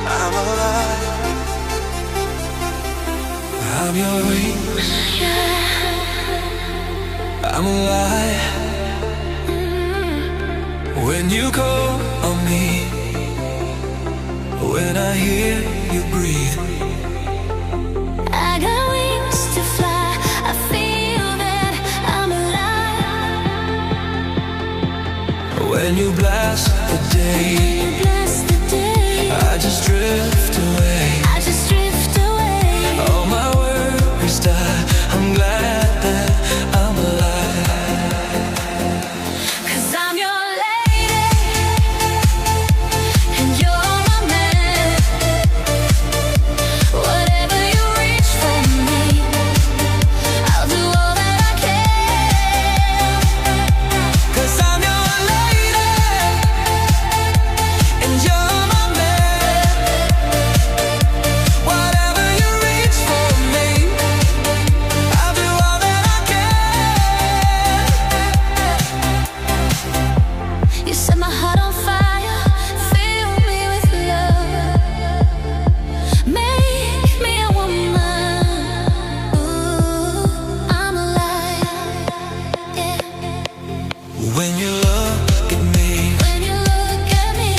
I'm alive. I'm your wings. I'm alive. When you call on me, when I hear you breathe, I got wings to fly. I feel that I'm alive. when you blast the day, I just drift away. I just drift away. All my worries die. I'm glad that I'm alive. 'Cause I'm your lady and you're my man. Whatever you reach for me, I'll do all that I can. 'Cause I'm your lady and you're my man. Whatever you reach for me, I'll do all that I can. You set my heart on fire, fill me with love, make me a woman. Ooh, I'm alive, yeah. When you look at me, When you look at me,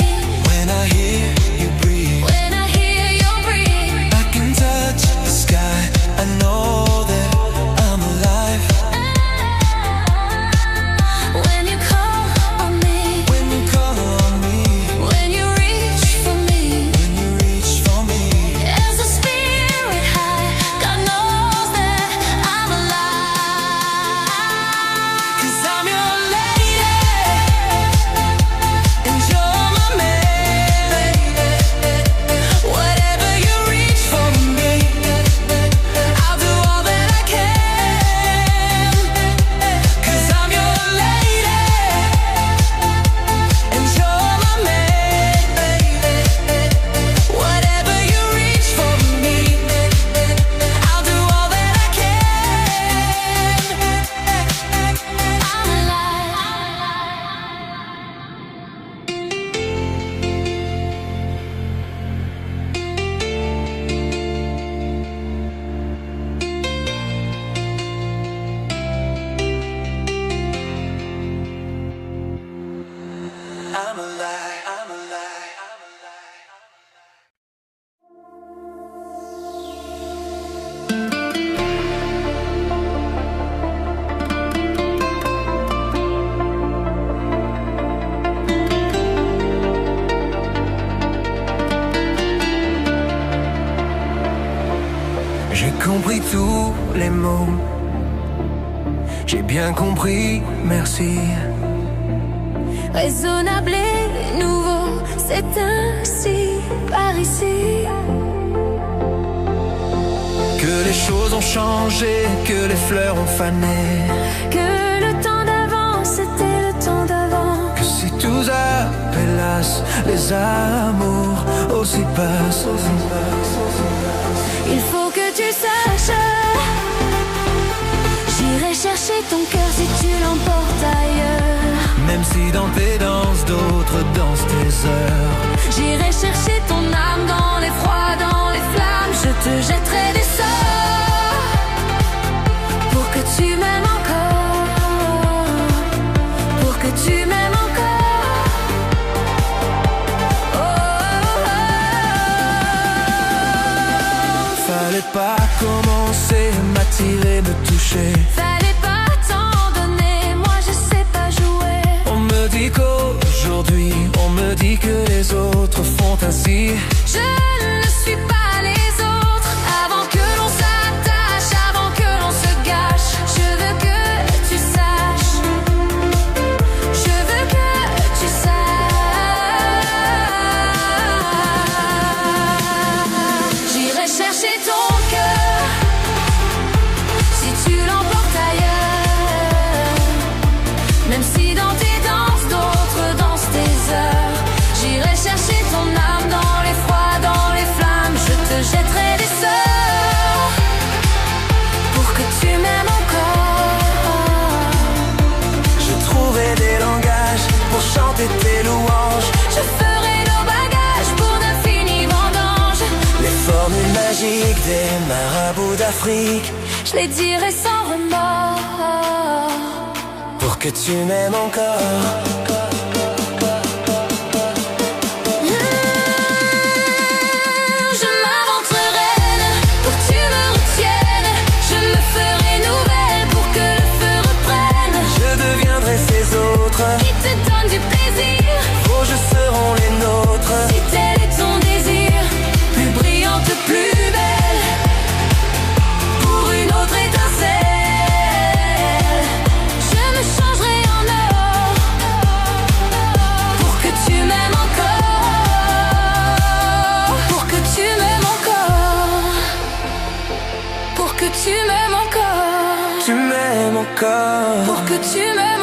when I hear you breathe, when I hear your breathe, I can touch the sky. I know that I'm alive. when you call on me, When you call on me, when you reach for me, when you reach for me, as a spirit high, God knows that I'm alive. 'cause I'm your lady and you're my man. Whatever you reach for me, I'll do all that I can. 'Cause I'm your lady and you're my man. Whatever you reach for me, I'll do all that I can. I'm alive. I'm alive, I'm alive, I'm alive. J'ai compris tous les mots. J'ai bien compris, merci. Raisonnable et nouveau, c'est ainsi, par ici. Que les choses ont changé, que les fleurs ont fané. Que le temps d'avant, c'était le temps d'avant. Que si tous appelassent, les amours aussi passent. Il faut que tu saches, j'irai chercher ton cœur si tu l'emportes ailleurs. Même si dans tes danses, d'autres dansent tes heures. J'irai chercher ton âme dans les froids, dans les flammes. Je te jetterai des sorts pour que tu m'aimes encore, pour que tu m'aimes encore. Oh, oh, oh. Fallait pas commencer, m'attirer, me toucher. Fallait pas t'en donner, moi je sais pas jouer. On me dit qu'aujourd'hui, on me dit que les autres font ainsi. Je ne suis pas les autres. Avant que l'on s'attache, avant que l'on se gâche, je veux que tu saches. Je veux que tu saches. J'irai chercher ton cœur si tu l'emportes ailleurs. Même si dans tes danses, d'autres dansent tes heures. J'irai chercher ton âme dans les froids, dans les flammes. Je Ligue des marabouts d'Afrique, je les dirai sans remords. pour que tu m'aimes encore. Je m'inventerai reine pour que tu me retiennes. Je me ferai nouvelle pour que le feu reprenne. Je deviendrai ces autres Qui te donnent du plaisir. vos jeux seront les nôtres. Si tel est ton désir, plus brillante, plus belle, pour une autre étincelle, je me changerai en or pour que tu m'aimes encore, pour que tu m'aimes encore, pour que tu m'aimes encore, Tu m'aimes encore. pour que tu m'aimes